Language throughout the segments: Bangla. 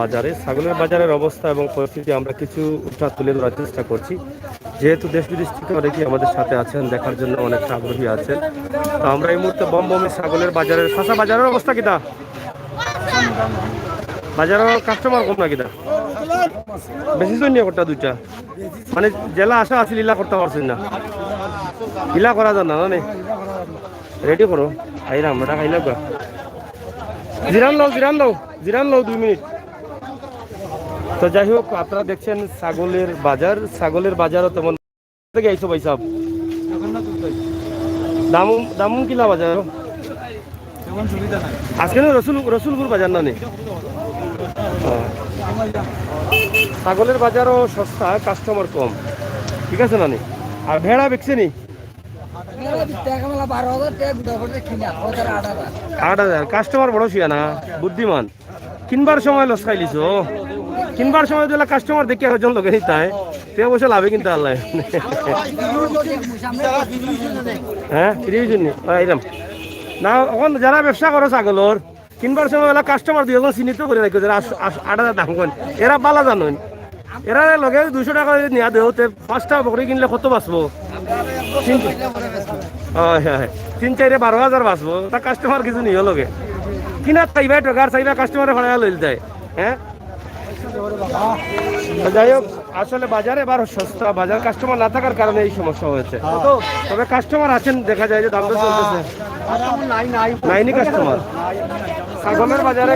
বাজারে ছাগলের বাজারের অবস্থা এবং পরিস্থিতি আমরা কিছু তুলে ধরার চেষ্টা করছি, যেহেতু দেশ বিদেশ থেকে অনেকেই আমাদের সাথে আছেন, দেখার জন্য অনেক আগ্রহী আছেন। তো আমরা এই মুহূর্তে বমবমি ছাগলের বাজারের বাজারের অবস্থা কিটা, বাজারের কাস্টমার কম না কিটা, বেশি জন নিয়ে করতে দুইটা মানে জেলা আসা আছে লীলা করতে পারছেন না, লীলা করা যান না নে রেডি করো আইরাম ওটা খাইলাম গা জিরান লও 2 মিনিট। তো যাই হোক, আপনারা দেখছেন ছাগলের বাজারও তেমন থেকে আইসো ভাই সাহেব, দাম কিলা বাজার আজকে রসুলপুর বাজার না নেই, ছাগলের বাজারও সস্তা, কাস্টমার কম, ঠিক আছে না নি। আর ভেড়া বেচছে নি 8,000, কাস্টমার বড় শুয়া না বুদ্ধিমান, কিনবার সময় লস খাইলিছ, কিনবার সময় দিলা কাস্টমার দেখে একজন লোকে নিতায় তে অবশ্য লাভে কিনতে আল্লাহ। হ্যাঁ এইরাম না, এখন যারা ব্যবসা করো ছাগলর কিনবার সময় এলা কাস্টমার দিয়ে চিহ্নিত করে রাখো যারা 8,000 দাম করেন, এরা বালা জানেন, এরা লগে 200 টাকা নিয়া দেওতে 5টা বকরি কিনলে কত বাঁচবো, হয় 3-4-12,000 বাঁচবো, তা কাস্টমার কিছু নিয়ে লগে কিনা চাইবা টাকার চাইবা কাস্টমারে ভাড়া লইল যায়। হ্যাঁ যাই হোক, আসলে বাজারে এবার সস্তা, বাজার কাস্টমার না থাকার কারণে এই সমস্যা হয়েছে, তবে কাস্টমার আছেন, দেখা যায় যে দাম তো চলতেছে, নাইনি কাস্টমার ছাগলের বাজারে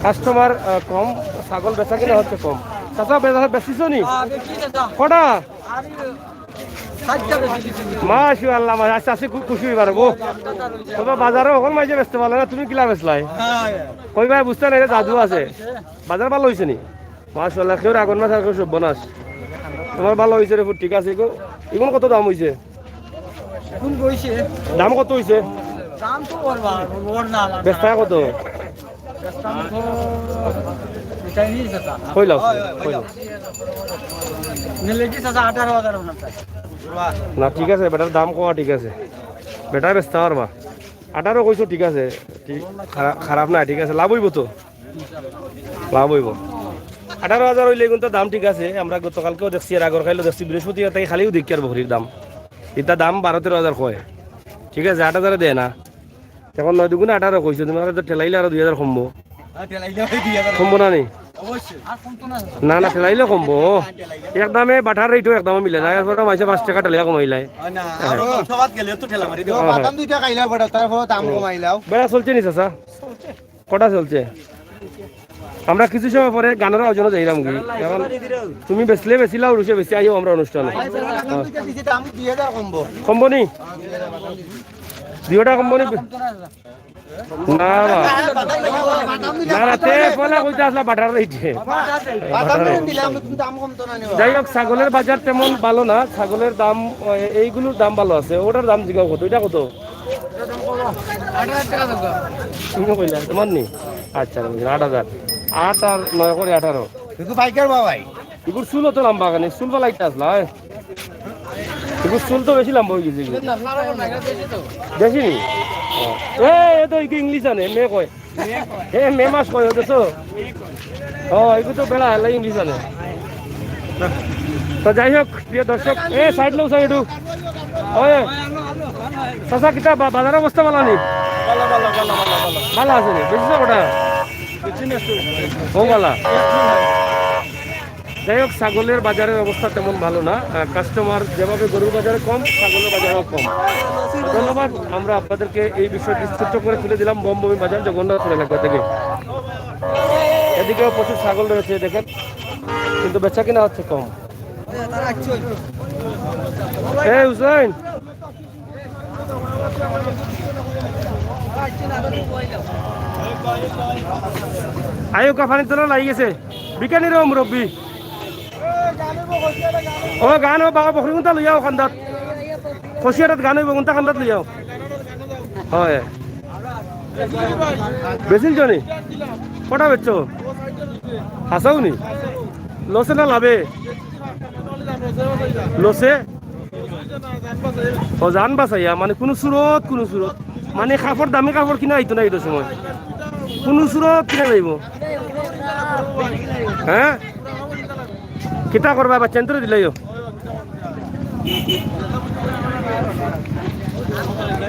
কাস্টমার কম, ছাগল বেচা কিনা হচ্ছে কম। চাচা বেশিছ নি কটা? মাশাআল্লাহ, আচ্ছা আছি খুশি হইবার গো, তবে বাজারে ওখান মাইজে বেচতে পারলে না, তুমি কিলা বেচলাই কই ভাই বুঝতে নাই জাদু আছে, বাজার ভালো হয়েছে নি মাশাআল্লাহ, কেউ আগুন মাছ আর কেউ সব বনাস, তোমার ভালো হয়েছে রে, ঠিক আছে। এখন কত দাম হয়েছে, দাম কত হয়েছে, বেচা কত কইলাও না, ঠিক আছে বেটার দাম কমা, ঠিক আছে বেটার বেচতে পারবা, 18 কইছো, ঠিক আছে, খারাপ না, ঠিক আছে, লাভ হইব তো, লাভ হইব। 18,000 হইলে কিন্তু দাম ঠিক আছে, আমরা গতকালকেও দেখছি, আর আগর খাইলেও দেখছি, বৃহস্পতিবার তাই খালিও দেখি আর বকরির দাম, এটা দাম 12-13,000 কয়, ঠিক আছে, 8,000 দেয় না, এখন 9 দুগুণে 18 কইছো, তুমি তো ঠেলাইলে আর 2,000 কমবো, কমবো না নি, না না ঠেলাইলে কমবো, একদমে বাটার রেটও একদমে মিলে না, এরপর মাইছে 5 টাকা ঠেলা কমাইলাই, বেড়া চলছে নি চাচা, কটা চলছে? আমরা কিছু সময় পরে গানের আয়োজনে যাইলাম কি, এখন তুমি বেচলে বেচিলাও, রুচে বেশি আইও আমরা অনুষ্ঠানে, কমবো নি 2 টাকা কমবো নি, না না তে পয়লা কইতে আসলা বাটার রেটে। যাই হোক, ছাগলের বাজার তেমন ভালো না, ছাগলের দাম এইগুলোর দাম ভালো আছে, ওটার দাম জিগাও কত, এটা কত তুমি কইলা তোমার নি? আচ্ছা 8,000, 8 আর 9 করে 18, এগুলো চুলও তো লম্বা, কেন চুল বা লাইটটা আসলা, এগুলো চুল তো বেশি লম্বা হয়ে গেছে, বেশি নি তো ইংলিশ আনে মে কয়, মে মাস কয় দেখছো, এগুলো তো বেড়া হেলা ইংলিশ আনে। তো যাই হোক প্রিয় দর্শক, সাইড লোক একটু চাচা কিতা বাজারের অবস্থা ভালো নি? ভালো আছে নি, বেশি ওটা ও ভালো। যাই হোক, ছাগলের বাজারের অবস্থা তেমন ভালো না, কাস্টমার যেভাবে গরুর বাজারে কম, ছাগলের বাজারেও কম। ধন্যবাদ, আমরা আপনাদেরকে এই বিষয়টি ছোট্ট করে তুলে দিলাম বমবমি বাজার জগন্নাথপুর এলাকা থেকে। এদিকেও প্রচুর ছাগল রয়েছে দেখেন, কিন্তু বেচা কিনা হচ্ছে কম। হুসাইন আয়ো কাফানি তোলা লাগি গেছে, বিকানির মুরব্বী গান ও বাবা বকরি কোনটা লইয়াও খান্দাত, খসিয়াটাত গান হইব কোনটা খান্দাত লইয়াও, হয় বেচিল জনি কটা বেচছো, হাসাও নি লসে না লাভে? লসে জান বাঁচাইয়া মানে কোনো সুরত মানে কাপড় দামি কাপড় কিনা হইতো না এইটো সময়, কোন সুরত কিনা যাইব হ্যাঁ কিতা করবা বাচ্চা তো দিলাইও